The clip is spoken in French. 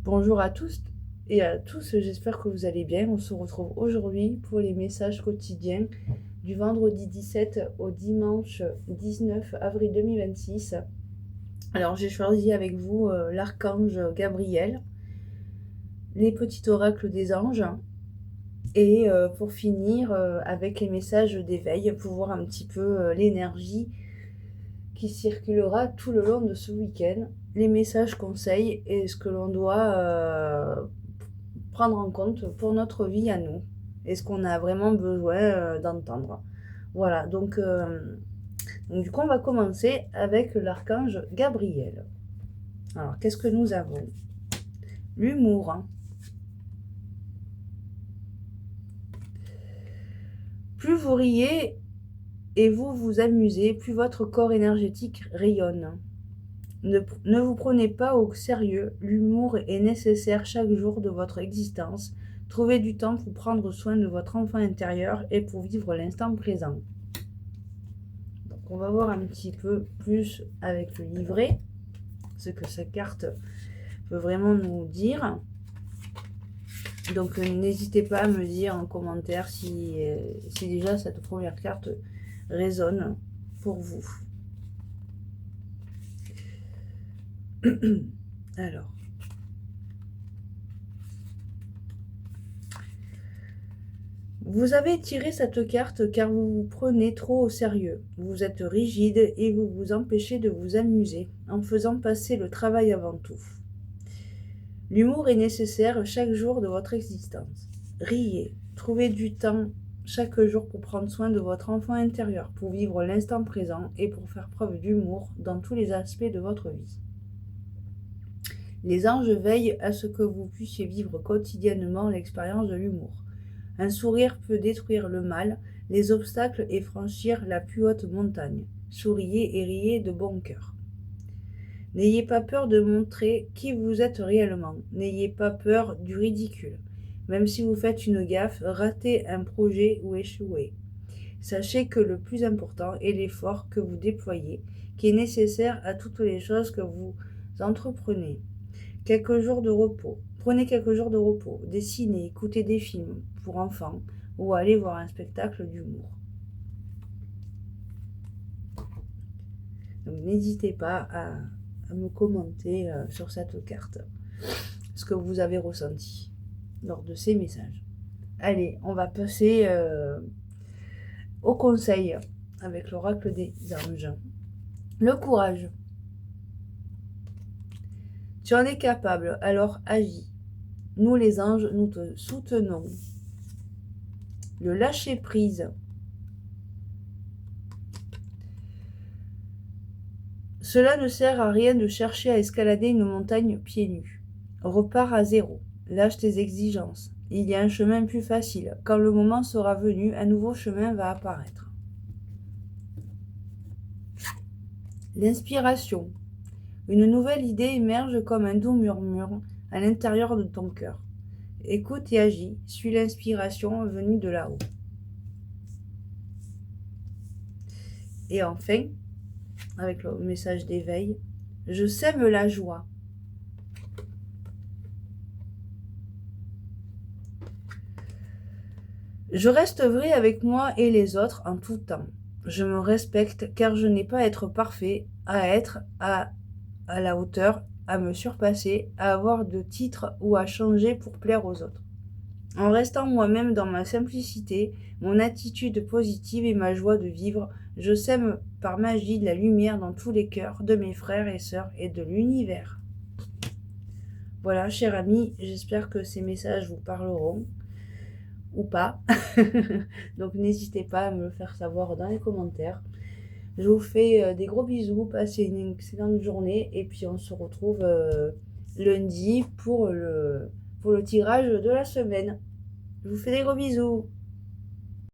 Bonjour à tous et à tous, j'espère que vous allez bien. On se retrouve aujourd'hui pour les messages quotidiens du vendredi 17 au dimanche 19 avril 2026. Alors j'ai choisi avec vous l'archange Gabriel, les petits oracles des anges et pour finir avec les messages d'éveil pour voir un petit peu l'énergie qui circulera tout le long de ce week-end, les messages conseils et ce que l'on doit prendre en compte pour notre vie à nous et ce qu'on a vraiment besoin d'entendre. Voilà, donc du coup on va commencer avec l'archange Gabriel. Alors qu'est-ce que nous avons? L'humour, hein. Plus vous riez et vous vous amusez, plus votre corps énergétique rayonne. Ne vous prenez pas au sérieux, l'humour est nécessaire chaque jour de votre existence. Trouvez du temps pour prendre soin de votre enfant intérieur et pour vivre l'instant présent. Donc on va voir un petit peu plus avec le livret, ce que cette carte peut vraiment nous dire. Donc n'hésitez pas à me dire en commentaire si déjà cette première carte résonne pour vous. Alors, vous avez tiré cette carte car vous vous prenez trop au sérieux. Vous êtes rigide et vous vous empêchez de vous amuser en faisant passer le travail avant tout. L'humour est nécessaire chaque jour de votre existence. Riez, trouvez du temps chaque jour pour prendre soin de votre enfant intérieur, pour vivre l'instant présent et pour faire preuve d'humour dans tous les aspects de votre vie. Les anges veillent à ce que vous puissiez vivre quotidiennement l'expérience de l'humour. Un sourire peut détruire le mal, les obstacles et franchir la plus haute montagne. Souriez et riez de bon cœur. N'ayez pas peur de montrer qui vous êtes réellement. N'ayez pas peur du ridicule. Même si vous faites une gaffe, ratez un projet ou échouez. Sachez que le plus important est l'effort que vous déployez, qui est nécessaire à toutes les choses que vous entreprenez. Quelques jours de repos. Prenez quelques jours de repos. Dessinez, écoutez des films pour enfants ou allez voir un spectacle d'humour. Donc n'hésitez pas à me commenter sur cette carte ce que vous avez ressenti lors de ces messages. Allez, on va passer au conseil avec l'oracle des anges. Le courage. Tu en es capable, alors agis. Nous les anges, nous te soutenons. Le lâcher-prise. Cela ne sert à rien de chercher à escalader une montagne pieds nus. Repars à zéro. Lâche tes exigences. Il y a un chemin plus facile. Quand le moment sera venu, un nouveau chemin va apparaître. L'inspiration. Une nouvelle idée émerge comme un doux murmure à l'intérieur de ton cœur. Écoute et agis. Suis l'inspiration venue de là-haut. Et enfin, avec le message d'éveil, je sème la joie. Je reste vrai avec moi et les autres en tout temps. Je me respecte car je n'ai pas à être parfait, à être à la hauteur, à me surpasser, à avoir de titres ou à changer pour plaire aux autres. En restant moi-même dans ma simplicité, mon attitude positive et ma joie de vivre, je sème par magie de la lumière dans tous les cœurs de mes frères et sœurs et de l'univers. Voilà, chers amis, j'espère que ces messages vous parleront ou pas. Donc n'hésitez pas à me le faire savoir dans les commentaires. Je vous fais des gros bisous, passez une excellente journée et puis on se retrouve lundi pour le tirage de la semaine. Je vous fais des gros bisous.